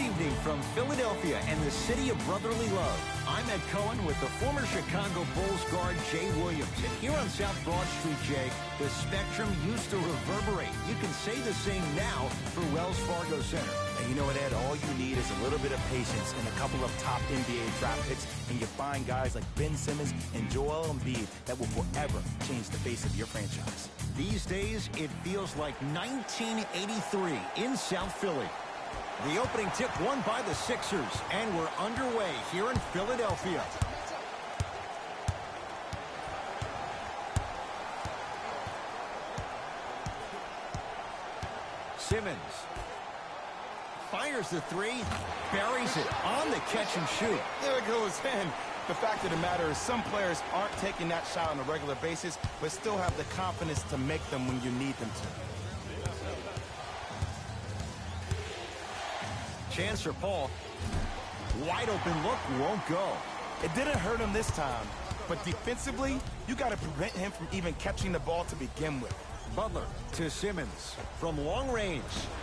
evening from Philadelphia and the city of brotherly love. I'm Ed Cohen with the former Chicago Bulls guard Jay Williams. And here on South Broad Street, Jay, the spectrum used to reverberate. You can say the same now for Wells Fargo Center. And you know what, Ed? All you need is a little bit of patience and a couple of top NBA draft picks, and you find guys like Ben Simmons and Joel Embiid that will forever change the face of your franchise. These days, it feels like 1983 in South Philly. The opening tip won by the Sixers, and we're underway here in Philadelphia. Simmons fires the three, buries it on the catch and shoot. There it goes in. The fact of the matter is some players aren't taking that shot on a regular basis, but still have the confidence to make them when you need them to. Chance for Paul. Wide open look, won't go. It didn't hurt him this time, but defensively, you got to prevent him from even catching the ball to begin with. Butler to Simmons from long range.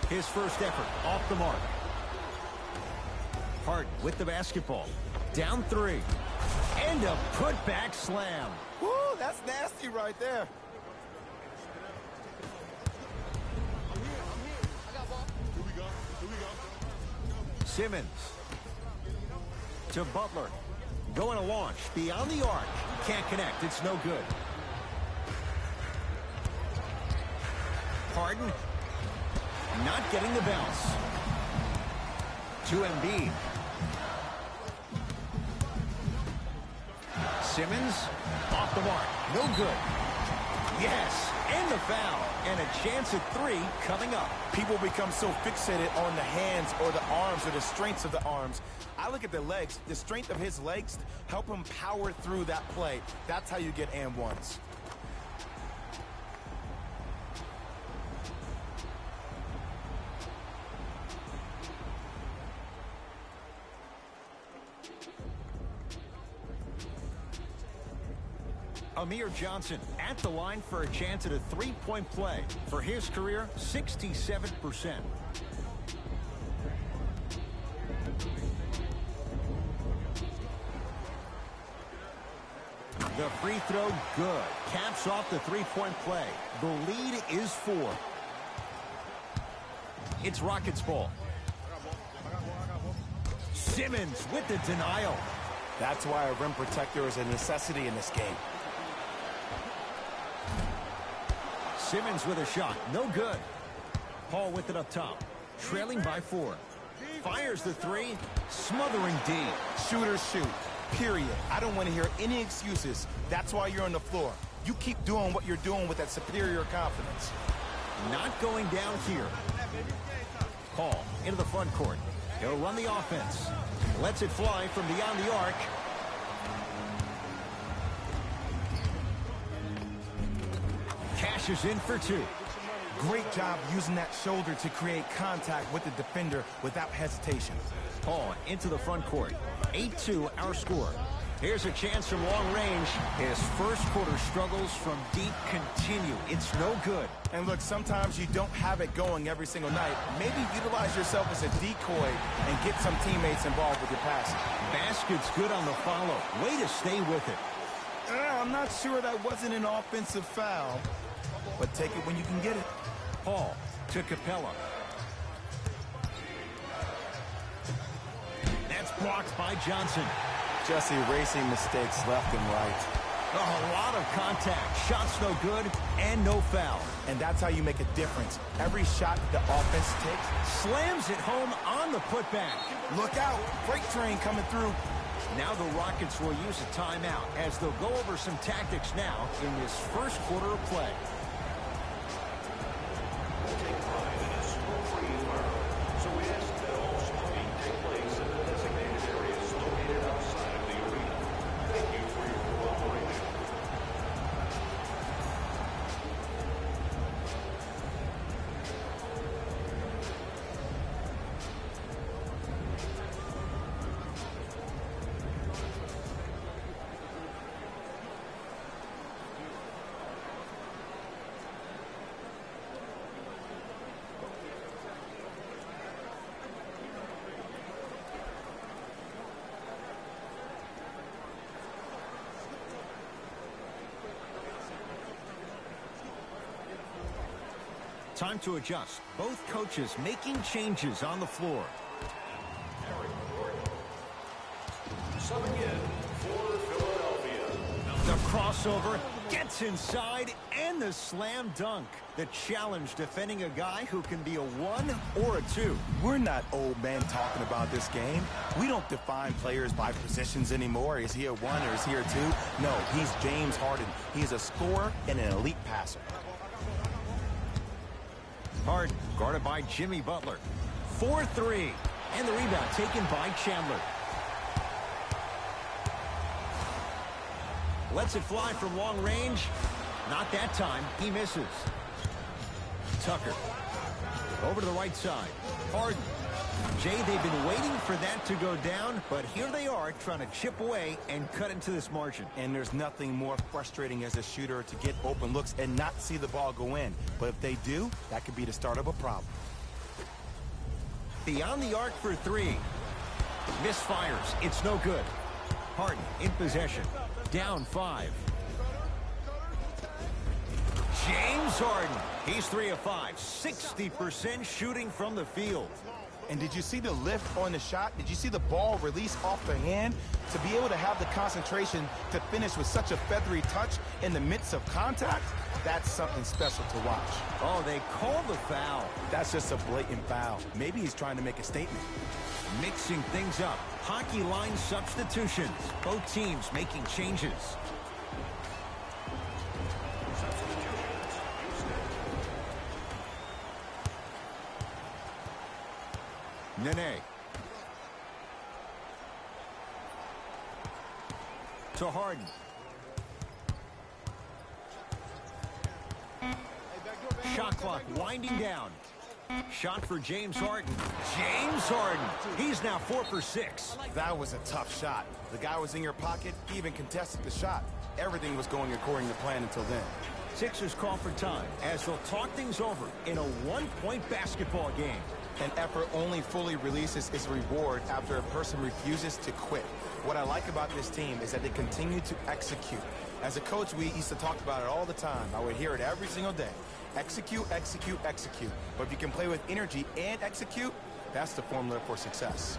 His first effort off the mark. Harden with the basketball. Down three. And a putback slam. Woo, that's nasty right there. Simmons to Butler. Going to launch beyond the arc. Can't connect. It's no good. Harden not getting the bounce. To Embiid. Simmons off the mark. No good. Yes, and the foul. And a chance at three coming up. People become so fixated on the hands or the arms or the strengths of the arms. I look at the legs. The strength of his legs help him power through that play. That's how you get and ones. Amir Johnson at the line for a chance at a three-point play. For his career, 67%. The free throw, good. Caps off the three-point play. The lead is 4. It's Rockets ball. Simmons with the denial. That's why a rim protector is a necessity in this game. Simmons with a shot. No good. Paul with it up top. Trailing by 4. Fires the three. Smothering D. Shooters shoot. Period. I don't want to hear any excuses. That's why you're on the floor. You keep doing what you're doing with that superior confidence. Not going down here. Paul into the front court. He'll run the offense. Lets it fly from beyond the arc. Cashes in for 2. Great job using that shoulder to create contact with the defender without hesitation. Paul into the front court. 8-2 our score. Here's a chance from long range. His first quarter struggles from deep continue. It's no good. And look, sometimes you don't have it going every single night. Maybe utilize yourself as a decoy and get some teammates involved with your passing. Basket's good on the follow. Way to stay with it. I'm not sure that wasn't an offensive foul, but take it when you can get it. Paul to Capella. That's blocked by Johnson. Just erasing mistakes left and right. Oh, a lot of contact. Shots no good and no foul. And that's how you make a difference. Every shot the offense takes slams it home on the putback. Look out. Freight train coming through. Now the Rockets will use a timeout as they'll go over some tactics now in this first quarter of play. Time to adjust. Both coaches making changes on the floor. Subbing in for Philadelphia. The crossover gets inside and the slam dunk. The challenge defending a guy who can be a 1 or a 2. We're not old men talking about this game. We don't define players by positions anymore. Is he a 1 or is he a 2? No, he's James Harden. He's a scorer and an elite passer. Harden guarded by Jimmy Butler. 4-3. And the rebound taken by Chandler. Lets it fly from long range. Not that time. He misses. Tucker. Over to the right side. Harden. Jay, they've been waiting for that to go down, but here they are trying to chip away and cut into this margin. And there's nothing more frustrating as a shooter to get open looks and not see the ball go in. But if they do, that could be the start of a problem. Beyond the arc for 3. Misfires. It's no good. Harden in possession. Down 5. James Harden. He's 3 of 5. 60% shooting from the field. And did you see the lift on the shot? Did you see the ball release off the hand? To be able to have the concentration to finish with such a feathery touch in the midst of contact, that's something special to watch. Oh, they called the foul. That's just a blatant foul. Maybe he's trying to make a statement. Mixing things up. Hockey line substitutions. Both teams making changes. Nene. To Harden. Shot clock winding down. Shot for James Harden. James Harden. He's now 4 for 6. That was a tough shot. The guy was in your pocket. He even contested the shot. Everything was going according to plan until then. Sixers call for time as they'll talk things over in a one-point basketball game. An effort only fully releases its reward after a person refuses to quit. What I like about this team is that they continue to execute. As a coach, we used to talk about it all the time. I would hear it every single day. Execute, execute, execute. But if you can play with energy and execute, that's the formula for success.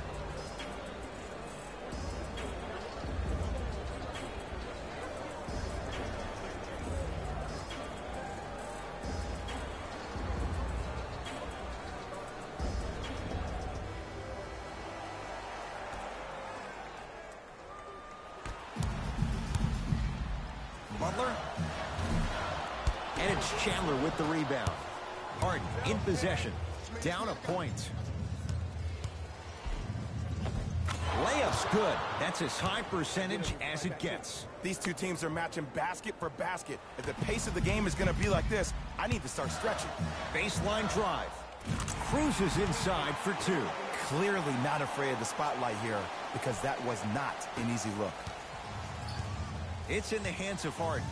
Butler. And it's Chandler with the rebound. Harden in possession. Down a point. Layup's good. That's as high percentage as it gets. These two teams are matching basket for basket. If the pace of the game is going to be like this, I need to start stretching. Baseline drive. Cruises inside for 2. Clearly not afraid of the spotlight here because that was not an easy look. It's in the hands of Harden.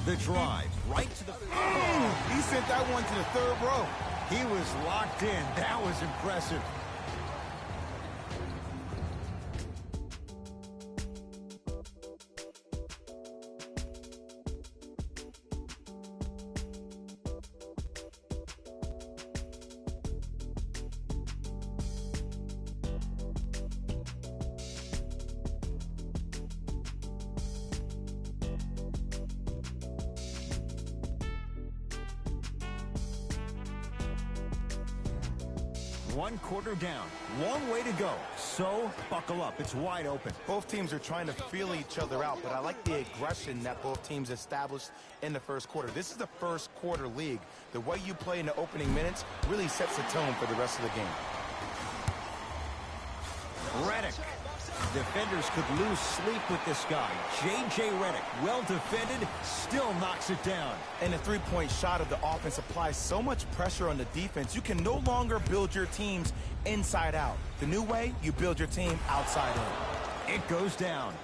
The drive right to the... Oh, he sent that one to the third row. He was locked in. That was impressive. One quarter down. Long way to go. So, buckle up. It's wide open. Both teams are trying to feel each other out, but I like the aggression that both teams established in the first quarter. This is the first quarter league. The way you play in the opening minutes really sets the tone for the rest of the game. Redick. Defenders could lose sleep with this guy. J.J. Redick, well defended, still knocks it down. And the three-point shot of the offense applies so much pressure on the defense, you can no longer build your teams inside out. The new way, you build your team outside in. It goes down.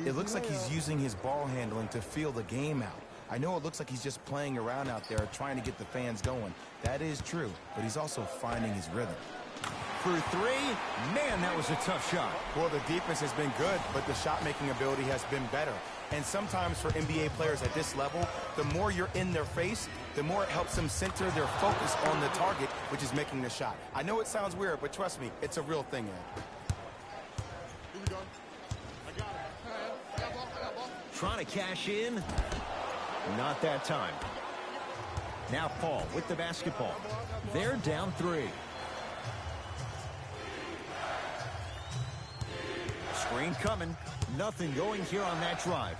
It looks like he's using his ball handling to feel the game out. I know it looks like he's just playing around out there trying to get the fans going. That is true, but he's also finding his rhythm. for three. Man, that was a tough shot. Well, the defense has been good, but the shot-making ability has been better. And sometimes for NBA players at this level, the more you're in their face, the more it helps them center their focus on the target, which is making the shot. I know it sounds weird, but trust me, it's a real thing, Ed. Trying to cash in. Not that time. Now Paul with the basketball. They're down 3. Screen coming. Nothing going here on that drive.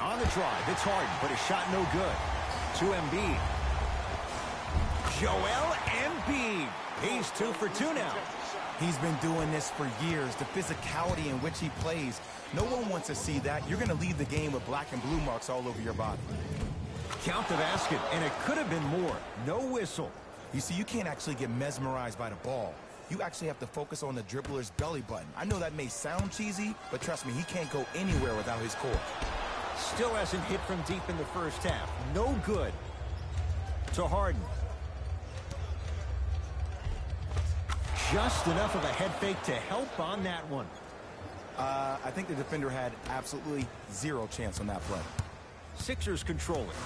On the drive, it's Harden, but a shot no good. To Embiid. Joel Embiid. He's 2 for 2 now. He's been doing this for years. The physicality in which he plays. No one wants to see that. You're going to leave the game with black and blue marks all over your body. Count the basket, and it could have been more. No whistle. You see, you can't actually get mesmerized by the ball. You actually have to focus on the dribbler's belly button. I know that may sound cheesy, but trust me, he can't go anywhere without his core. Still hasn't hit from deep in the first half. No good. To Harden. Just enough of a head fake to help on that one. I think the defender had absolutely zero chance on that play. Sixers control it.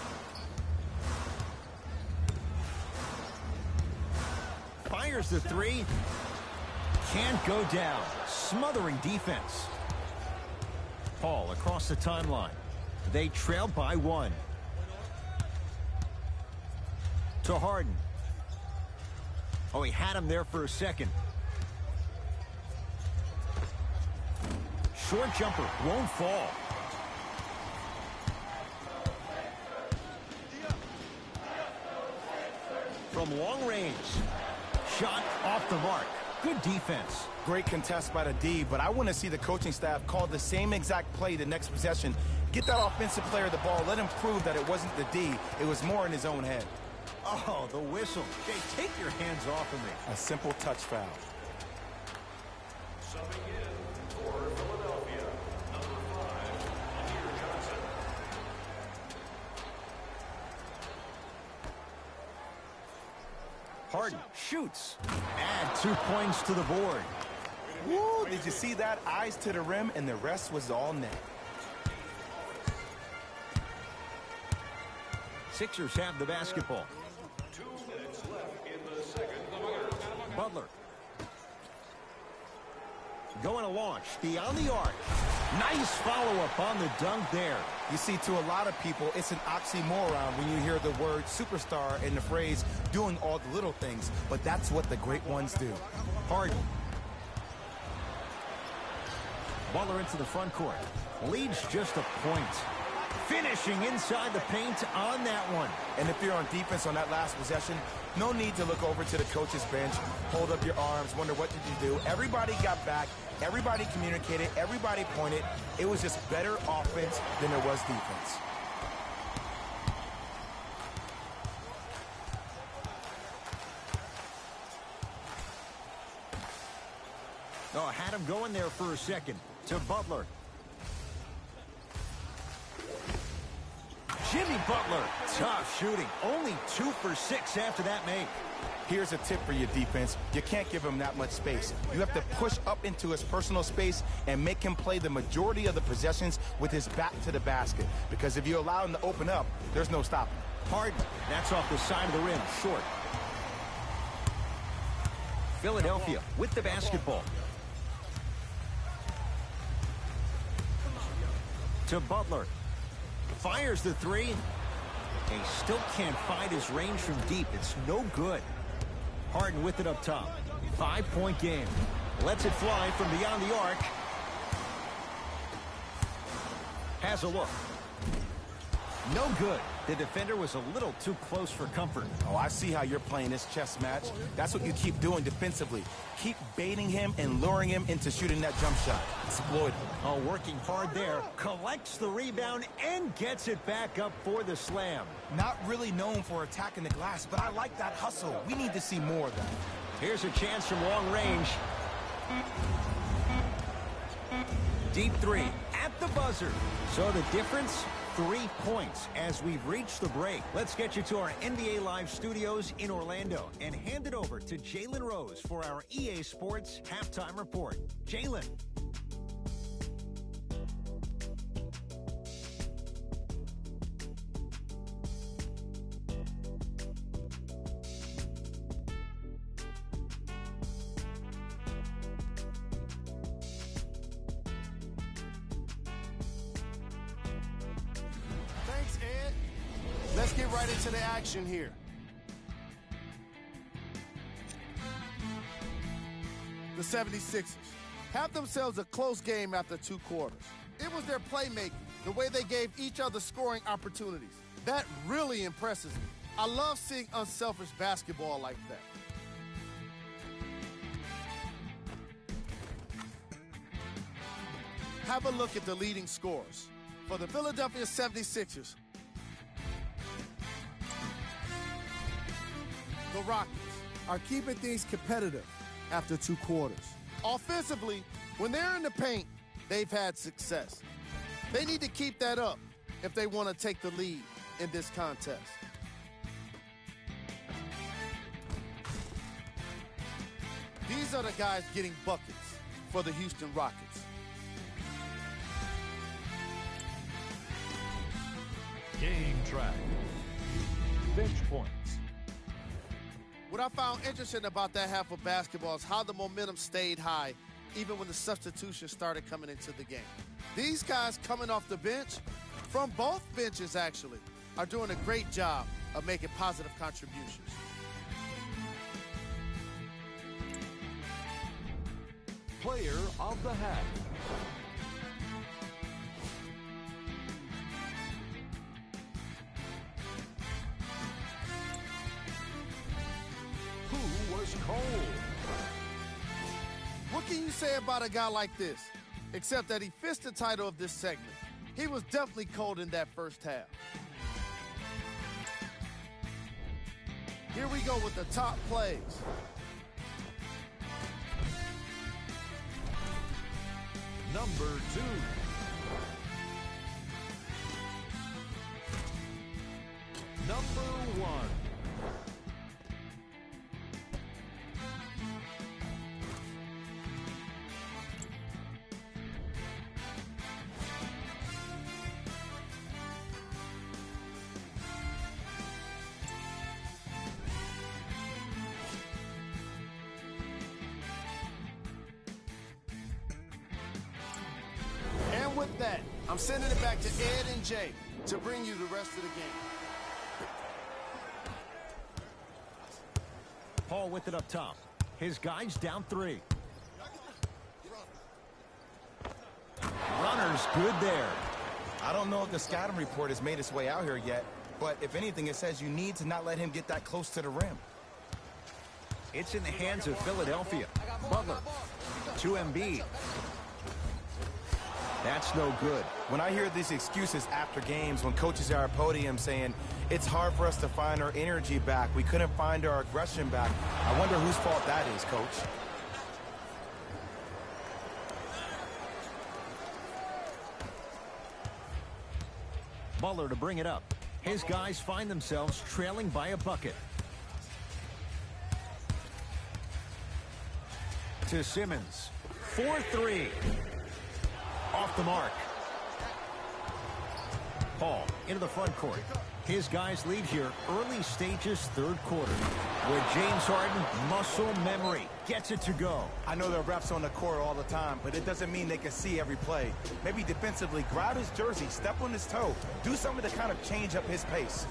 Fires the 3. Can't go down. Smothering defense. Paul across the timeline. They trail by 1. To Harden. Oh, he had him there for a second. Short jumper won't fall. From long range. Shot off the mark. Good defense. Great contest by the D, but I want to see the coaching staff call the same exact play the next possession. Get that offensive player the ball. Let him prove that it wasn't the D. It was more in his own head. Oh, the whistle. Jay, take your hands off of me. A simple touch foul. Subbing in for Philadelphia, number 5, Amir Johnson. Harden shoots. Add 2 points to the board. Woo, did you see that? Eyes to the rim, and the rest was all net. Sixers have the basketball. 2 minutes left in the second quarter. Butler. Going to launch. Beyond the arc. Nice follow-up on the dunk there. You see, to a lot of people, it's an oxymoron when you hear the word superstar and the phrase doing all the little things, but that's what the great ones do. Harden. Butler into the front court. Leads just a point. Finishing inside the paint on that one. And if you're on defense on that last possession, no need to look over to the coach's bench, hold up your arms, wonder what did you do. Everybody got back, everybody communicated, everybody pointed. It was just better offense than there was defense. Oh, had him going there for a second. To Butler. Jimmy Butler. Tough shooting. Only 2 for 6 after that make. Here's a tip for your defense. You can't give him that much space. You have to push up into his personal space and make him play the majority of the possessions with his back to the basket. Because if you allow him to open up, there's no stopping. Harden. That's off the side of the rim. Short. Philadelphia with the basketball. To Butler. Fires the 3. He still can't find his range from deep. It's no good. Harden with it up top. 5-point game. Lets it fly from beyond the arc. Has a look. No good. The defender was a little too close for comfort. Oh, I see how you're playing this chess match. That's what you keep doing defensively. Keep baiting him and luring him into shooting that jump shot. Exploit him. Oh, working hard there. Collects the rebound and gets it back up for the slam. Not really known for attacking the glass, but I like that hustle. We need to see more of that. Here's a chance from long range. Deep 3 at the buzzer. So the difference, 3 points as we've reached the break. Let's get you to our NBA Live studios in Orlando and hand it over to Jalen Rose for our EA Sports Halftime Report. Jalen. Thanks, Ed. Let's get right into the action here. The 76ers have themselves a close game after 2 quarters. It was their playmaking, the way they gave each other scoring opportunities. That really impresses me. I love seeing unselfish basketball like that. Have a look at the leading scorers. For the Philadelphia 76ers, the Rockets are keeping things competitive after 2 quarters. Offensively, when they're in the paint, they've had success. They need to keep that up if they want to take the lead in this contest. These are the guys getting buckets for the Houston Rockets. Game track. Bench points. What I found interesting about that half of basketball is how the momentum stayed high even when the substitutions started coming into the game. These guys coming off the bench, from both benches actually, are doing a great job of making positive contributions. Player of the half. Who was cold? What can you say about a guy like this? Except that he fits the title of this segment. He was definitely cold in that first half. Here we go with the top plays. Number 2. Number 1. And with that, I'm sending it back to Ed and Jay to bring you the rest of the game. Paul with it up top. His guys down 3. Runner's good there. I don't know if the scouting report has made its way out here yet, but if anything, it says you need to not let him get that close to the rim. It's in the hands of Philadelphia. Butler to Embiid. That's no good. When I hear these excuses after games, when coaches are at podium saying, it's hard for us to find our energy back, we couldn't find our aggression back, I wonder whose fault that is, Coach. Butler to bring it up. His guys find themselves trailing by a bucket. To Simmons. 4-3. Off the mark. Paul into the front court. His guys lead here early stages, 3rd quarter, where James Harden, muscle memory, gets it to go. I know there are refs on the court all the time, but it doesn't mean they can see every play. Maybe defensively, grab his jersey, step on his toe, do something to kind of change up his pace.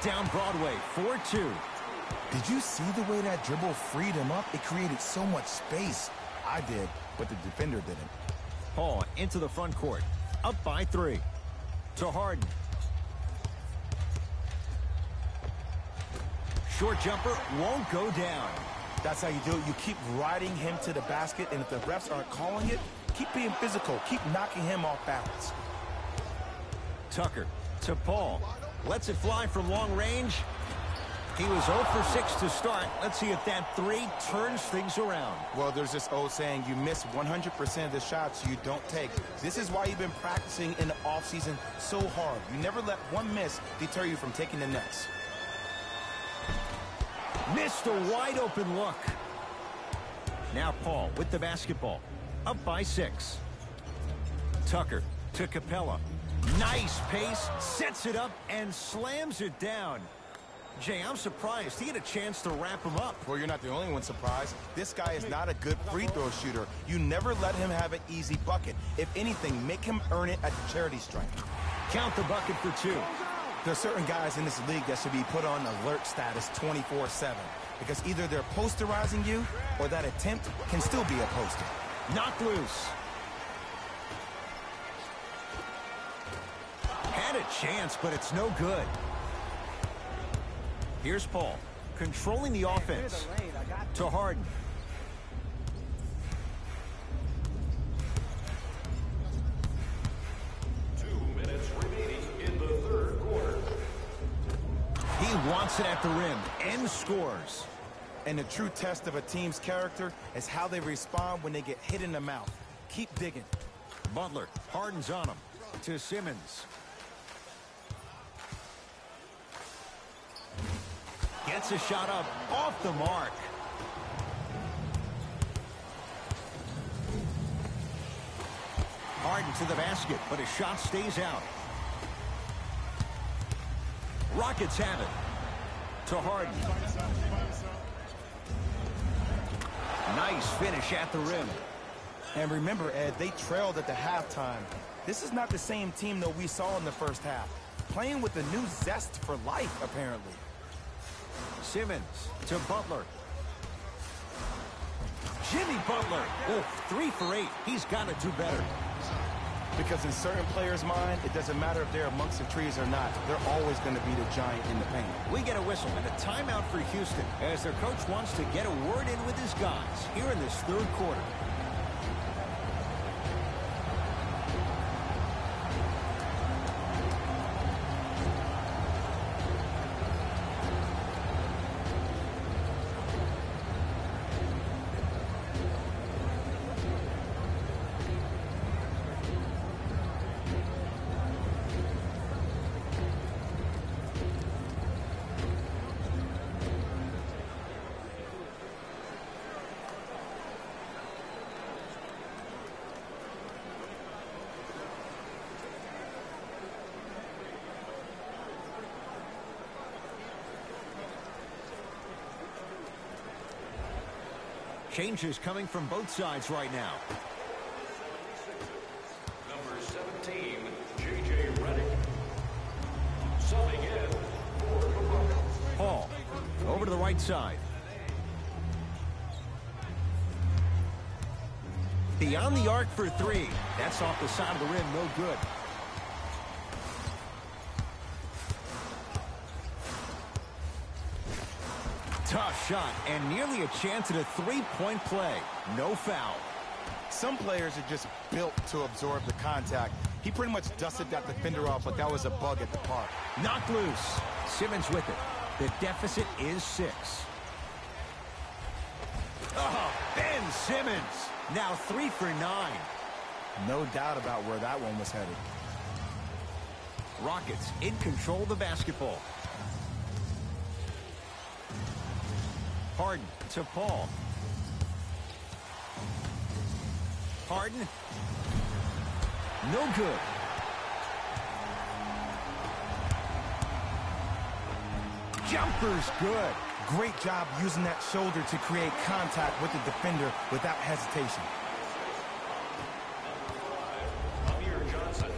down Broadway, 4-2. Did you see the way that dribble freed him up? It created so much space. I did, but the defender didn't. Paul into the front court. Up by 3. To Harden. Short jumper won't go down. That's how you do it. You keep riding him to the basket, and if the refs aren't calling it, keep being physical. Keep knocking him off balance. Tucker to Paul. Lets it fly from long range. He was 0 for 6 to start. Let's see if that 3 turns things around. Well, there's this old saying, you miss 100% of the shots you don't take. This is why you've been practicing in the offseason so hard. You never let one miss deter you from taking the next. Missed a wide open look. Now Paul with the basketball. Up by 6. Tucker to Capella. Nice pace. Sets it up and slams it down. Jay, I'm surprised he had a chance to wrap him up. Well, you're not the only one surprised. This guy is not a good free throw shooter. You never let him have an easy bucket. If anything, make him earn it at the charity stripe. Count the bucket for 2. There are certain guys in this league that should be put on alert status 24/7 because either they're posterizing you or that attempt can still be a poster. Knocked loose. Had a chance, but it's no good. Here's Paul, controlling the offense. To Harden. He wants it at the rim and scores. And the true test of a team's character is how they respond when they get hit in the mouth. Keep digging. Butler, Harden's on him. To Simmons. Gets a shot up off the mark. Harden to the basket, but his shot stays out. Rockets have it. To Harden. Nice finish at the rim. And remember, Ed, they trailed at the halftime. This is not the same team that we saw in the first half. Playing with a new zest for life, apparently. Simmons to Butler. Jimmy Butler. Oh, 3 for 8. He's got to do better. Because in certain players' mind, it doesn't matter if they're amongst the trees or not. They're always going to be the giant in the paint. We get a whistle and a timeout for Houston as their coach wants to get a word in with his guys here in this 3rd quarter. Changes coming from both sides right now. Number 17, J.J. Redick. Subbing in for the Buckets. Paul over to the right side. Beyond the arc for 3. That's off the side of the rim, no good. Tough shot and nearly a chance at a 3-point play. No foul. Some players are just built to absorb the contact. He pretty much dusted that defender off, but that was a bug at the park. Knocked loose. Simmons with it. The deficit is 6. Oh, Ben Simmons. Now 3 for 9. No doubt about where that one was headed. Rockets in control of the basketball. Harden to Paul. Harden. No good. Jumper's good. Great job using that shoulder to create contact with the defender without hesitation. Amir Johnson.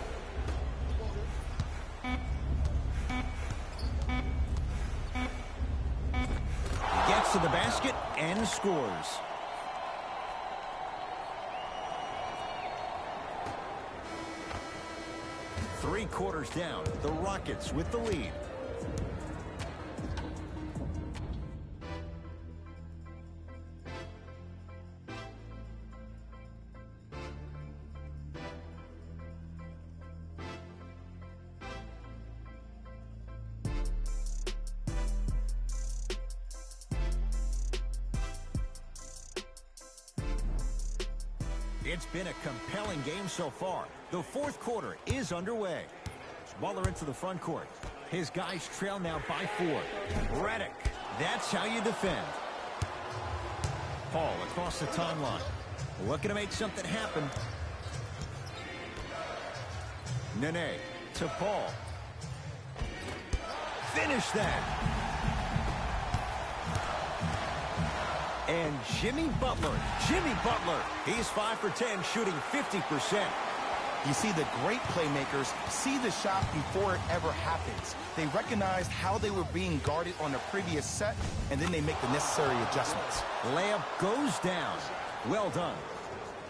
to the basket and scores. Three quarters down, the Rockets with the lead. It's been a compelling game so far. The fourth quarter is underway. Butler into the front court. His guys trail now by 4. Redick, that's how you defend. Paul across the timeline. Looking to make something happen. Nene to Paul. Finish that. And Jimmy Butler, he's 5 for 10, shooting 50%. You see, the great playmakers see the shot before it ever happens. They recognized how they were being guarded on the previous set, and then they make the necessary adjustments. Layup goes down. Well done.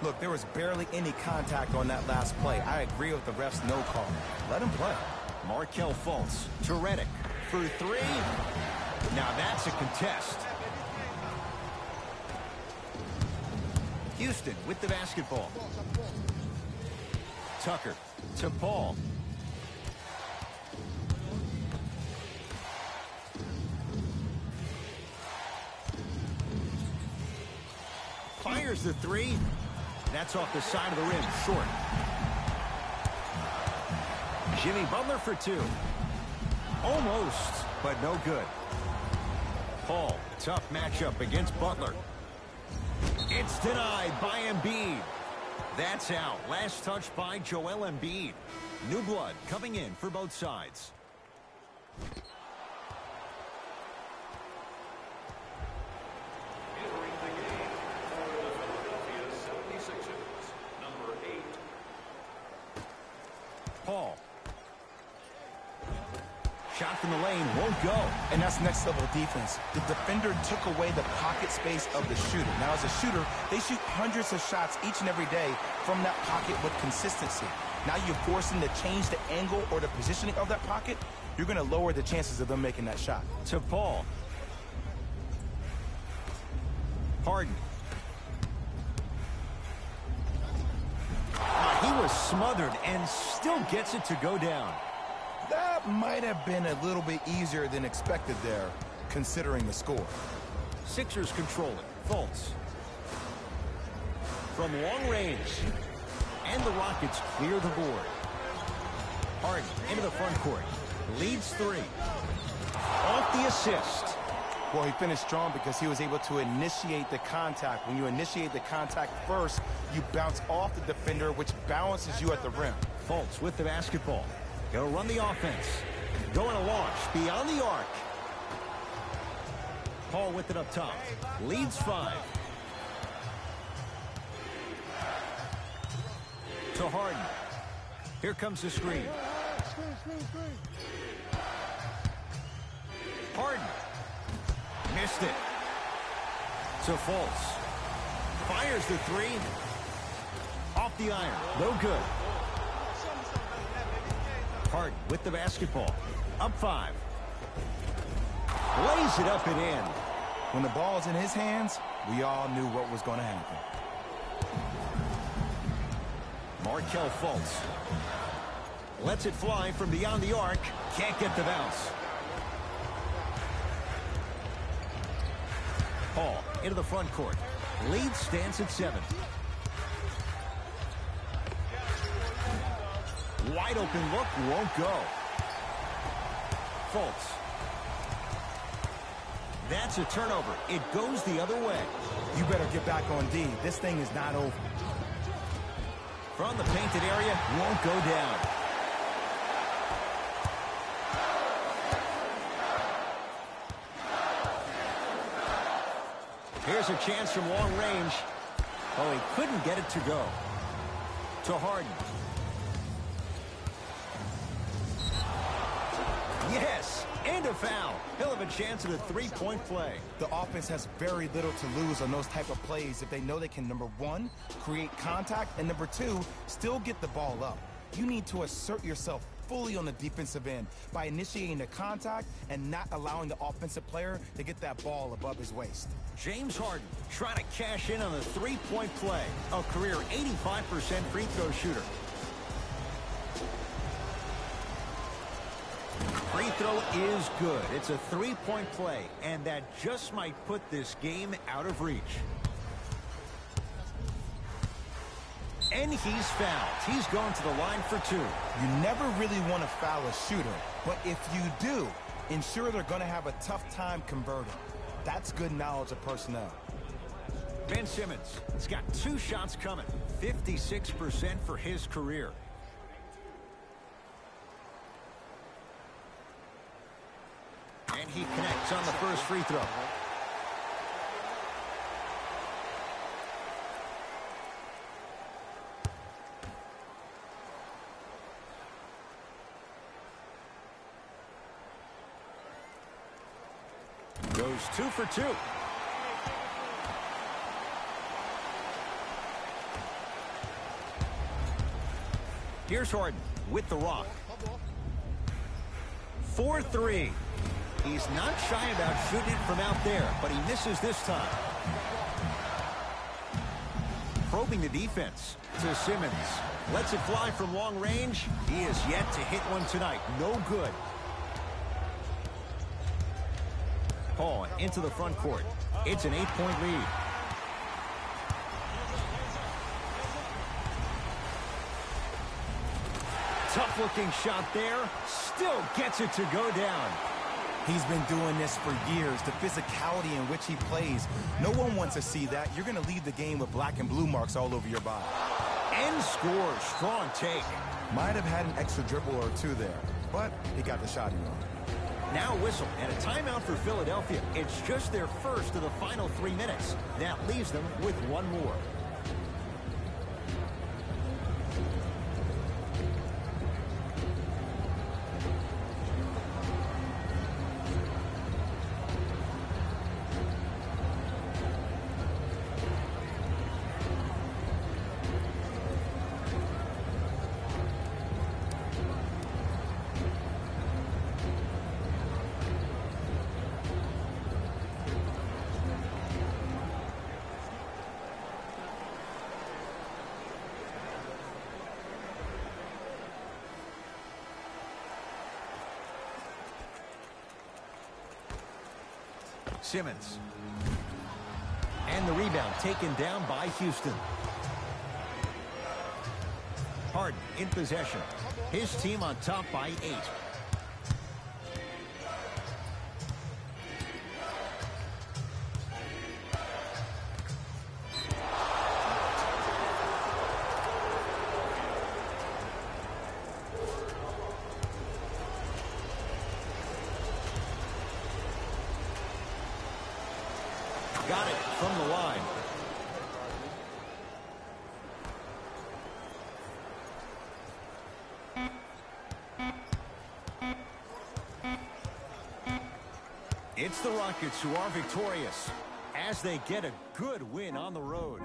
Look, there was barely any contact on that last play. I agree with the ref's no call. Let him play. Markelle Fultz to Redick for 3. Now that's a contest. Houston with the basketball. Tucker to Paul. Fires the 3. That's off the side of the rim, short. Jimmy Butler for 2. Almost, but no good. Paul, tough matchup against Butler. It's denied by Embiid. That's out. Last touch by Joel Embiid. New blood coming in for both sides. Entering the game for the Philadelphia 76ers, number 8. Paul. Shot from the lane won't go. And that's next level defense. The defender took away the pocket space of the shooter. Now, as a shooter, they shoot hundreds of shots each and every day from that pocket with consistency. Now you're forcing to change the angle or the positioning of that pocket. You're going to lower the chances of them making that shot. To Paul. Harden. He was smothered and still gets it to go down. That might have been a little bit easier than expected there, considering the score. Sixers control it. Fultz. From long range. And the Rockets clear the board. Harden into the front court. Leads 3. Off the assist. Well, he finished strong because he was able to initiate the contact. When you initiate the contact first, you bounce off the defender, which balances you at the rim. Fultz with the basketball. He'll run the offense. Going to launch beyond the arc. Paul with it up top. Leads 5. To Harden. Here comes the screen. Harden. Missed it. To Fultz. Fires the 3. Off the iron. No good. Harden with the basketball. Up 5. Lays it up and in. When the ball is in his hands, we all knew what was going to happen. Markelle Fultz. Lets it fly from beyond the arc. Can't get the bounce. Paul into the front court. Lead stands at 7. Wide open look, won't go. Fultz. That's a turnover. It goes the other way. You better get back on D. This thing is not over. From the painted area, won't go down. Here's a chance from long range. Oh, he couldn't get it to go. To Harden. Yes, And a foul. He'll have a chance at a three-point play. The offense has very little to lose on those type of plays if they know they can, number one, create contact, and number two, still get the ball up. You need to assert yourself fully on the defensive end by initiating the contact and not allowing the offensive player to get that ball above his waist. James Harden trying to cash in on the three-point play. A career 85% free throw shooter. Free throw is good. It's a three-point play, and that just might put this game out of reach. And he's fouled. He's going to the line for two. You never really want to foul a shooter, but if you do, ensure they're going to have a tough time converting. That's good knowledge of personnel. Ben Simmons has got 2 shots coming. 56% for his career. And he connects on the first free throw. Goes 2 for 2. Here's Harden with the rock. 4-3. He's not shy about shooting it from out there, but he misses this time. Probing the defense to Simmons. Lets it fly from long range. He is yet to hit one tonight. No good. Paul into the front court. It's an 8-point lead. Tough-looking shot there. Still gets it to go down. He's been doing this for years. The physicality in which he plays. No one wants to see that. You're going to leave the game with black and blue marks all over your body. And scores. Strong take. Might have had an extra dribble or two there, but he got the shot he wanted. Now whistle and a timeout for Philadelphia. It's just their first of the final 3 minutes. That leaves them with one more. Simmons. And the rebound taken down by Houston. Harden in possession. His team on top by 8. Got it from the line. It's the Rockets who are victorious as they get a good win on the road.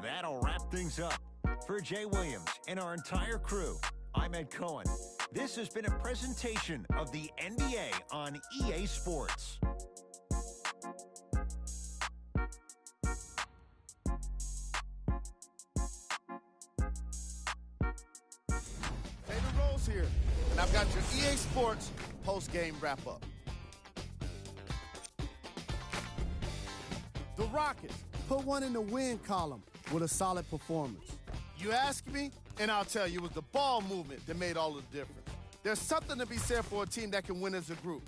That'll wrap things up. For Jay Williams and our entire crew, I'm Ed Cohen. This has been a presentation of the NBA on EA Sports. Here, and I've got your EA Sports post-game wrap-up. The Rockets put one in the win column with a solid performance. You ask me, and I'll tell you, it was the ball movement that made all the difference. There's something to be said for a team that can win as a group,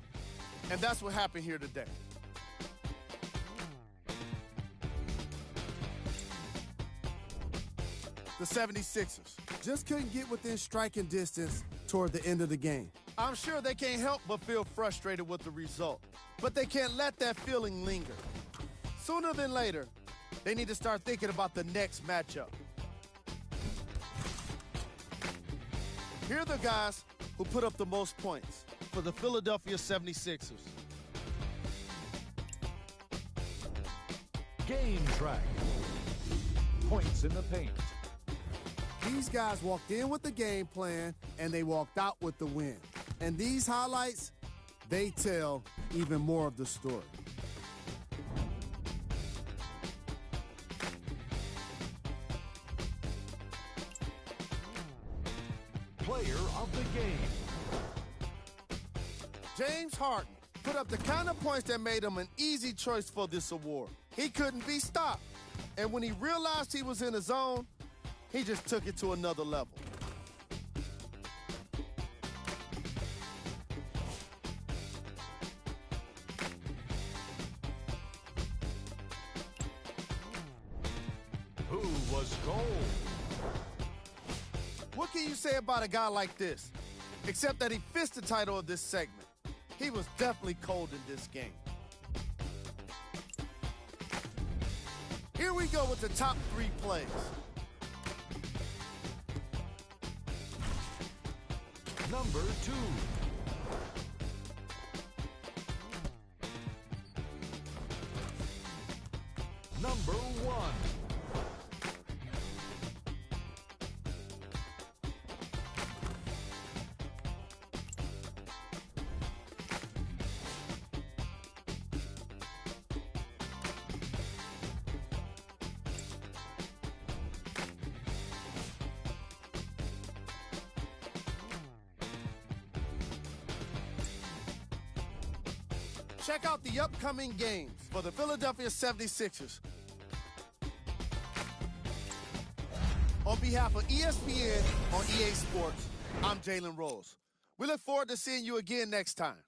and that's what happened here today. The 76ers just couldn't get within striking distance toward the end of the game. I'm sure they can't help but feel frustrated with the result, but they can't let that feeling linger. Sooner than later, they need to start thinking about the next matchup. Here are the guys who put up the most points. For for the Philadelphia 76ers. Game track. Points in the paint. These guys walked in with the game plan, and they walked out with the win. And these highlights, they tell even more of the story. Player of the game. James Harden put up the kind of points that made him an easy choice for this award. He couldn't be stopped. And when he realized he was in the zone, he just took it to another level. Who was gold? What can you say about a guy like this? Except that he fits the title of this segment. He was definitely cold in this game. Here we go with the top 3 plays. Number 2. Number 1. Check out the upcoming games for the Philadelphia 76ers. On behalf of ESPN on EA Sports, I'm Jalen Rose. We look forward to seeing you again next time.